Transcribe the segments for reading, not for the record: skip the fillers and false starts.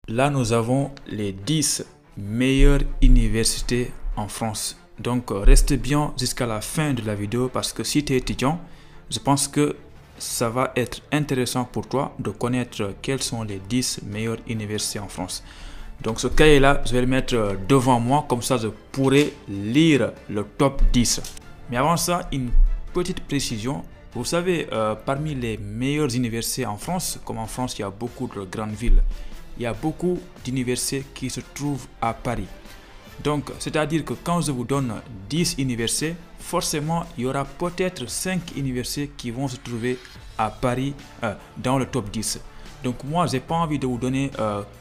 Là, nous avons les 10 meilleures universités en France. Donc, reste bien jusqu'à la fin de la vidéo parce que si tu es étudiant, je pense que ça va être intéressant pour toi de connaître quelles sont les 10 meilleures universités en France. Donc, ce cahier-là, je vais le mettre devant moi, comme ça je pourrai lire le top 10. Mais avant ça, une petite précision. Vous savez, parmi les meilleures universités en France, comme en France, il y a beaucoup de grandes villes. Il y a beaucoup d'universités qui se trouvent à Paris. Donc, c'est-à-dire que quand je vous donne 10 universités, forcément, il y aura peut-être 5 universités qui vont se trouver à Paris dans le top 10. Donc, moi, je n'ai pas envie de vous donner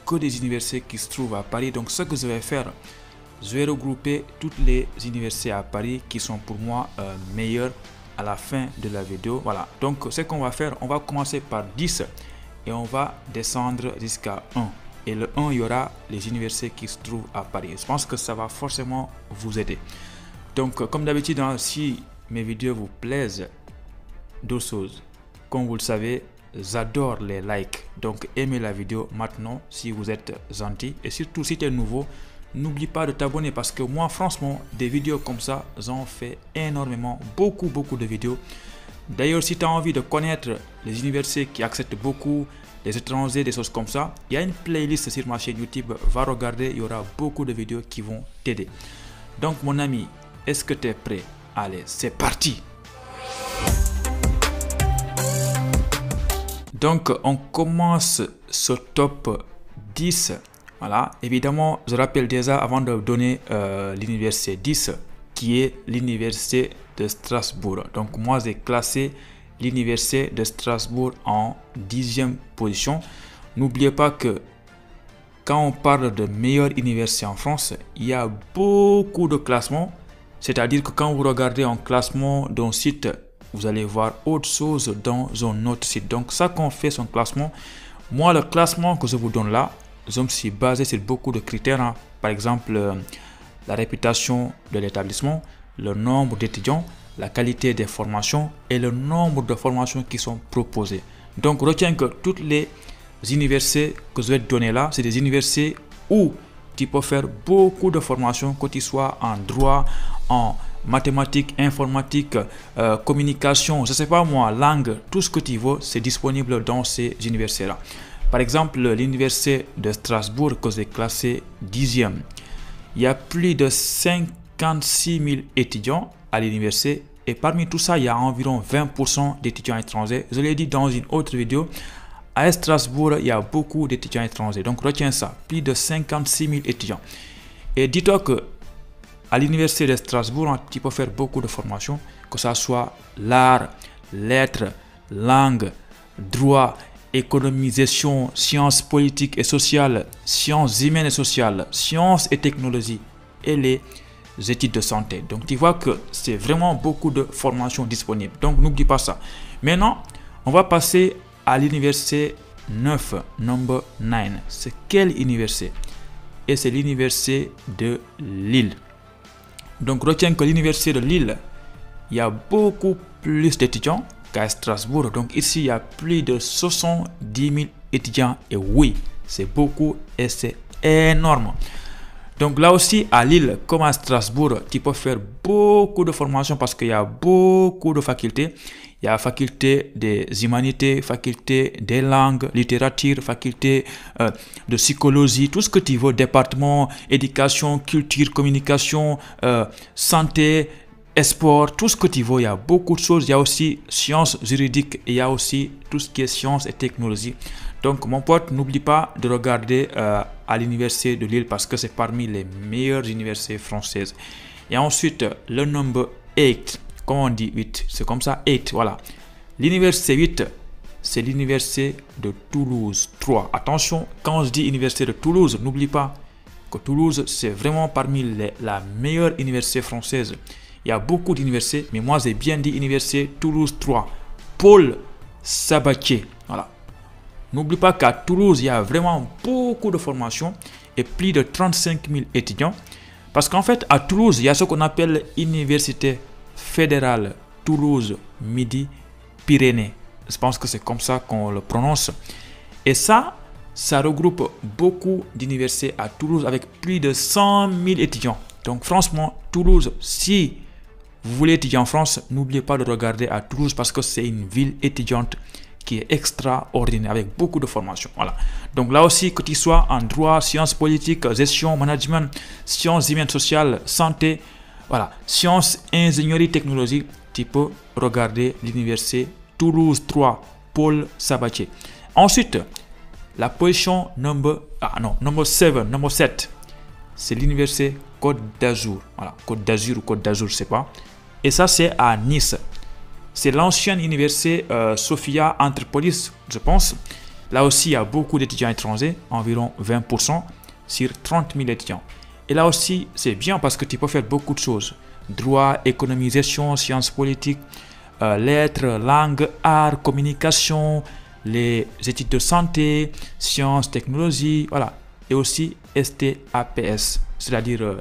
que des universités qui se trouvent à Paris. Donc, ce que je vais faire, je vais regrouper toutes les universités à Paris qui sont pour moi meilleures à la fin de la vidéo. Voilà. Donc, ce qu'on va faire, on va commencer par 10 et on va descendre jusqu'à 1. Et le 1, il y aura les universités qui se trouvent à Paris. Je pense que ça va forcément vous aider. Donc, comme d'habitude, si mes vidéos vous plaisent, deux choses. Comme vous le savez, j'adore les likes. Donc, aimez la vidéo maintenant si vous êtes gentil. Et surtout, si tu es nouveau, n'oublie pas de t'abonner parce que moi, franchement, des vidéos comme ça, j'en fais énormément, beaucoup de vidéos. D'ailleurs, si tu as envie de connaître les universités qui acceptent beaucoup les étrangers, des choses comme ça, il y a une playlist sur ma chaîne YouTube. Va regarder, il y aura beaucoup de vidéos qui vont t'aider. Donc, mon ami, est-ce que tu es prêt? Allez, c'est parti! Donc, on commence ce top 10. Voilà, évidemment, je rappelle déjà avant de donner l'université 10, qui est l'université de Strasbourg. Donc, moi, j'ai classé l'université de Strasbourg en 10e position. N'oubliez pas que quand on parle de meilleure université en France, il y a beaucoup de classements. C'est-à-dire que quand vous regardez un classement d'un site, vous allez voir autre chose dans un autre site. Donc, ça qu'on fait son classement. Moi, le classement que je vous donne là, je me suis basé sur beaucoup de critères. Par exemple, la réputation de l'établissement, le nombre d'étudiants, la qualité des formations et le nombre de formations qui sont proposées. Donc, retiens que toutes les universités que je vais te donner là, c'est des universités où tu peux faire beaucoup de formations, que tu sois en droit, en mathématiques, informatique, communication, je ne sais pas moi, langue, tout ce que tu veux, c'est disponible dans ces universités-là. Par exemple, l'université de Strasbourg que j'ai classé 10e, il y a plus de 56 000 étudiants à l'université et parmi tout ça, il y a environ 20% d'étudiants étrangers. Je l'ai dit dans une autre vidéo, à Strasbourg, il y a beaucoup d'étudiants étrangers. Donc, retiens ça, plus de 56 000 étudiants. Et dis-toi que à l'université de Strasbourg, tu peux faire beaucoup de formations, que ce soit l'art, lettres, langue, droit, économie, gestion, sciences politiques et sociales, sciences humaines et sociales, sciences et technologies et les études de santé. Donc, tu vois que c'est vraiment beaucoup de formations disponibles. Donc, n'oublie pas ça. Maintenant, on va passer à l'université 9, number 9. C'est quelle université? Et c'est l'université de Lille. Donc, retiens que l'université de Lille, il y a beaucoup plus d'étudiants qu'à Strasbourg. Donc, ici, il y a plus de 70 000 étudiants. Et oui, c'est beaucoup et c'est énorme. Donc, là aussi, à Lille, comme à Strasbourg, tu peux faire beaucoup de formations parce qu'il y a beaucoup de facultés. Il y a la faculté des humanités, faculté des langues, littérature, faculté de psychologie, tout ce que tu veux, département, éducation, culture, communication, santé, sport, tout ce que tu veux. Il y a beaucoup de choses. Il y a aussi sciences juridiques et il y a aussi tout ce qui est sciences et technologies. Donc, mon pote, n'oublie pas de regarder à l'université de Lille parce que c'est parmi les meilleures universités françaises. Et ensuite, le number 8. Comment on dit 8? C'est comme ça, 8, voilà. L'université 8, c'est l'université de Toulouse 3. Attention, quand je dis université de Toulouse, n'oublie pas que Toulouse, c'est vraiment parmi la meilleure université française. Il y a beaucoup d'universités, mais moi, j'ai bien dit université Toulouse 3. Paul Sabatier, voilà. N'oublie pas qu'à Toulouse, il y a vraiment beaucoup de formations et plus de 35 000 étudiants. Parce qu'en fait, à Toulouse, il y a ce qu'on appelle Université fédérale Toulouse Midi Pyrénées. Je pense que c'est comme ça qu'on le prononce. Et ça, ça regroupe beaucoup d'universités à Toulouse avec plus de 100 000 étudiants. Donc franchement, Toulouse, si vous voulez étudier en France, n'oubliez pas de regarder à Toulouse parce que c'est une ville étudiante qui est extraordinaire avec beaucoup de formations. Voilà. Donc là aussi, que tu sois en droit, sciences politiques, gestion, management, sciences humaines sociales, santé, voilà, sciences, ingénierie, technologie, tu peux regarder l'université Toulouse 3, Paul Sabatier. Ensuite, la position number 7, c'est l'université Côte d'Azur. Voilà, Côte d'Azur ou Côte d'Azur, je ne sais pas. Et ça, c'est à Nice. C'est l'ancienne université Sophia Anthropolis, je pense. Là aussi, il y a beaucoup d'étudiants étrangers, environ 20% sur 30 000 étudiants. Et là aussi, c'est bien parce que tu peux faire beaucoup de choses. Droit, économie, gestion, sciences politiques, lettres, langues, arts, communication, les études de santé, sciences, technologie, voilà. Et aussi STAPS, c'est-à-dire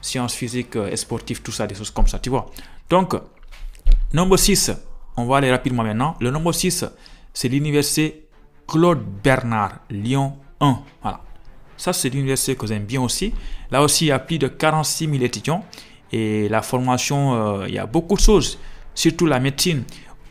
sciences physiques et sportives, tout ça, des choses comme ça, tu vois. Donc, numéro 6, on va aller rapidement maintenant. Le numéro 6, c'est l'université Claude Bernard, Lyon 1. Voilà. Ça, c'est l'université que j'aime bien aussi. Là aussi, il y a plus de 46 000 étudiants. Et la formation, il y a beaucoup de choses, surtout la médecine,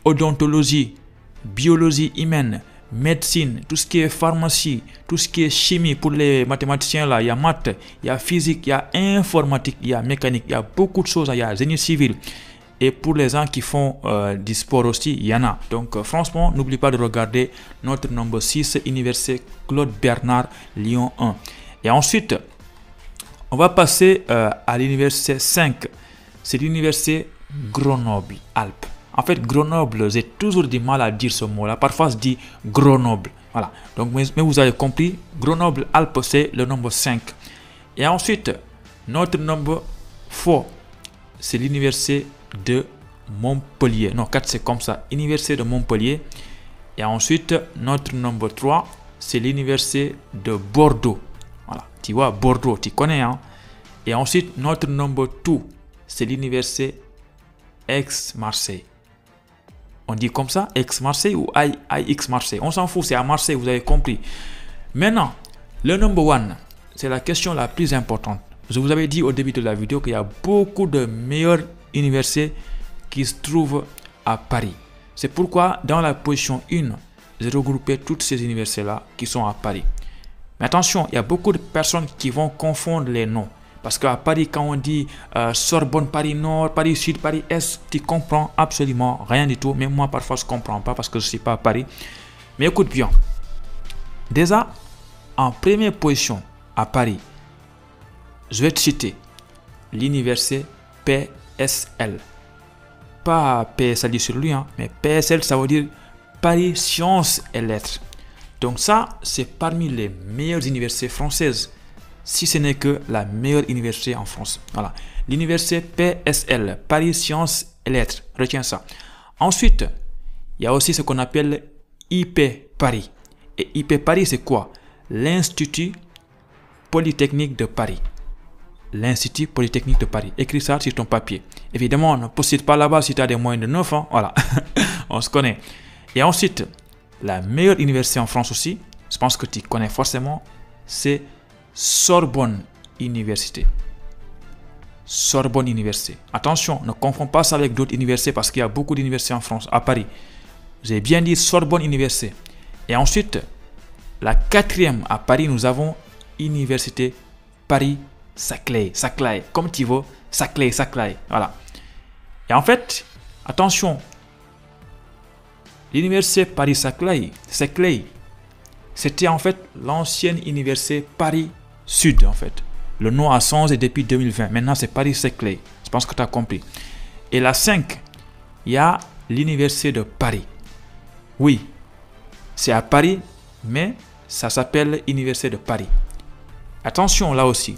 odontologie, biologie humaine, médecine, tout ce qui est pharmacie, tout ce qui est chimie pour les mathématiciens là, il y a maths, il y a physique, il y a informatique, il y a mécanique, il y a beaucoup de choses, il y a génie civil. Et pour les gens qui font du sport aussi, il y en a. Donc franchement, n'oublie pas de regarder notre numéro 6, Université Claude Bernard, Lyon 1. Et ensuite, on va passer à l'université 5. C'est l'université Grenoble-Alpes. En fait, Grenoble, j'ai toujours du mal à dire ce mot-là. Parfois, je dis Grenoble. Voilà. Donc, mais vous avez compris, Grenoble-Alpes, c'est le numéro 5. Et ensuite, notre numéro 4, c'est l'université de Montpellier. Non, 4, c'est comme ça. Université de Montpellier. Et ensuite, notre numéro 3, c'est l'université de Bordeaux. Voilà. Tu vois, Bordeaux, tu connais, hein? Et ensuite, notre numéro 2, c'est l'université Aix-Marseille. On dit comme ça, Aix-Marseille ou Aix-Marseille. On s'en fout, c'est à Marseille, vous avez compris. Maintenant, le number 1, c'est la question la plus importante. Je vous avais dit au début de la vidéo qu'il y a beaucoup de meilleures universités qui se trouvent à Paris. C'est pourquoi dans la position 1, j'ai regroupé toutes ces universités-là qui sont à Paris. Mais attention, il y a beaucoup de personnes qui vont confondre les noms. Parce qu'à Paris, quand on dit Sorbonne, Paris Nord, Paris Sud, Paris Est, tu comprends absolument rien du tout. Même moi, parfois, je ne comprends pas parce que je ne suis pas à Paris. Mais écoute bien. Déjà, en première position à Paris, je vais te citer l'université PSL. Pas PSL sur lui, hein, mais PSL, ça veut dire Paris Sciences et Lettres. Donc ça, c'est parmi les meilleures universités françaises. Si ce n'est que la meilleure université en France. Voilà. L'université PSL, Paris Sciences et Lettres. Retiens ça. Ensuite, il y a aussi ce qu'on appelle IP Paris. Et IP Paris, c'est quoi? L'Institut Polytechnique de Paris. L'Institut Polytechnique de Paris. Écris ça sur ton papier. Évidemment, ne postule pas là-bas si tu as des moins de 9 ans. Voilà. On se connaît. Et ensuite, la meilleure université en France aussi, je pense que tu connais forcément, c'est Sorbonne Université. Sorbonne Université. Attention, ne confonds pas ça avec d'autres universités parce qu'il y a beaucoup d'universités en France, à Paris. J'ai bien dit Sorbonne Université. Et ensuite, la 4e à Paris, nous avons Université Paris-Saclay. Saclay, comme tu veux, Saclay, Saclay. Voilà. Et en fait, attention, l'université Paris-Saclay, c'était en fait l'ancienne université Paris-Sud, en fait. Le nom a changé depuis 2020. Maintenant, c'est Paris-Saclay. Je pense que tu as compris. Et la 5, il y a l'université de Paris. Oui, c'est à Paris, mais ça s'appelle Université de Paris. Attention, là aussi.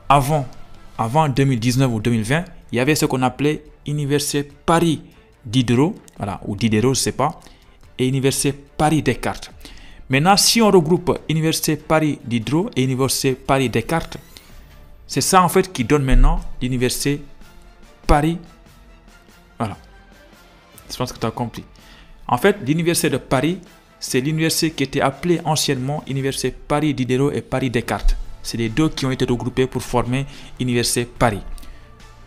Avant 2019 ou 2020, il y avait ce qu'on appelait Université Paris Diderot, voilà, ou Diderot, je ne sais pas, et Université Paris Descartes. Maintenant, si on regroupe Université Paris Diderot et Université Paris Descartes, c'est ça en fait qui donne maintenant l'Université Paris. Voilà. Je pense que tu as compris. En fait, l'Université de Paris, c'est l'université qui était appelée anciennement Université Paris Diderot et Paris Descartes. C'est les deux qui ont été regroupés pour former Université Paris.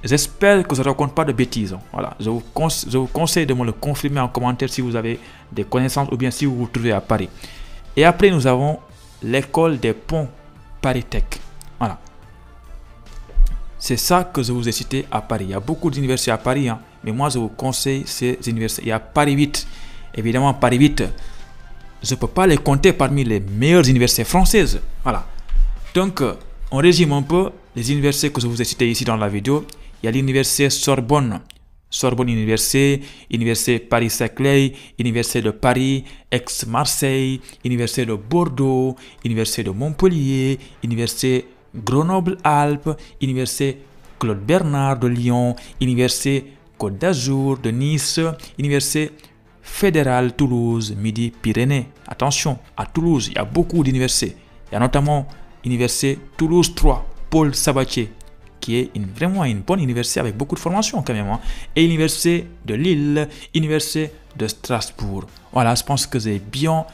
J'espère que je ne raconte pas de bêtises. Voilà. Je vous conseille de me le confirmer en commentaire si vous avez des connaissances ou bien si vous vous trouvez à Paris. Et après, nous avons l'école des ponts Paris Tech. Voilà. C'est ça que je vous ai cité à Paris. Il y a beaucoup d'universités à Paris, hein, mais moi je vous conseille ces universités. Il y a Paris 8. Évidemment, Paris 8, je ne peux pas les compter parmi les meilleures universités françaises. Voilà. Donc, on résume un peu les universités que je vous ai citées ici dans la vidéo. Il y a l'université Sorbonne, Sorbonne Université, Université Paris-Saclay, Université de Paris, Aix-Marseille, Université de Bordeaux, Université de Montpellier, Université Grenoble-Alpes, Université Claude Bernard de Lyon, Université Côte d'Azur de Nice, Université Fédérale Toulouse, Midi-Pyrénées. Attention, à Toulouse, il y a beaucoup d'universités. Il y a notamment Université Toulouse 3, Paul Sabatier, qui est vraiment une bonne université avec beaucoup de formation quand même. Hein. Et Université de Lille, Université de Strasbourg. Voilà, je pense que j'ai bien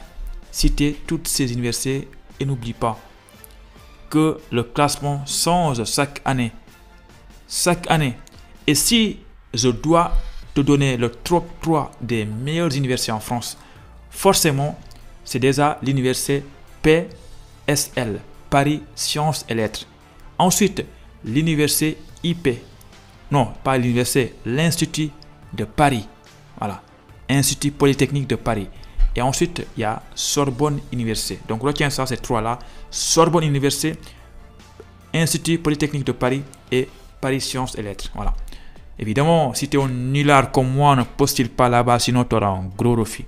cité toutes ces universités. Et n'oublie pas que le classement change chaque année. Chaque année. Et si je dois te donner le top 3 des meilleures universités en France, forcément, c'est déjà l'université PSL, Paris Sciences et Lettres. Ensuite, l'université IP. Non, pas l'université, l'Institut de Paris. Voilà, Institut Polytechnique de Paris. Et ensuite, il y a Sorbonne Université. Donc, retiens ça, ces trois-là. Sorbonne Université, Institut Polytechnique de Paris et Paris Sciences et Lettres. Voilà. Évidemment, si tu es un nulard comme moi, ne postule pas là-bas, sinon tu auras un gros refus.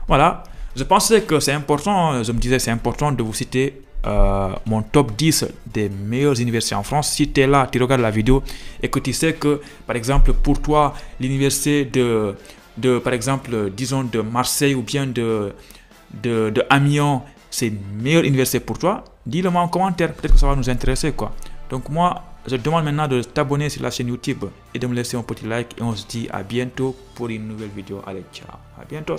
Voilà. Je pensais que c'est important, je me disais c'est important de vous citer mon top 10 des meilleures universités en France. Si tu es là, tu regardes la vidéo et que tu sais que, par exemple, pour toi, l'université par exemple, disons de Marseille ou bien de Amiens, c'est une meilleure université pour toi, dis-le moi en commentaire, peut-être que ça va nous intéresser, quoi. Donc moi, je te demande maintenant de t'abonner sur la chaîne YouTube et de me laisser un petit like et on se dit à bientôt pour une nouvelle vidéo. Allez, ciao, à bientôt.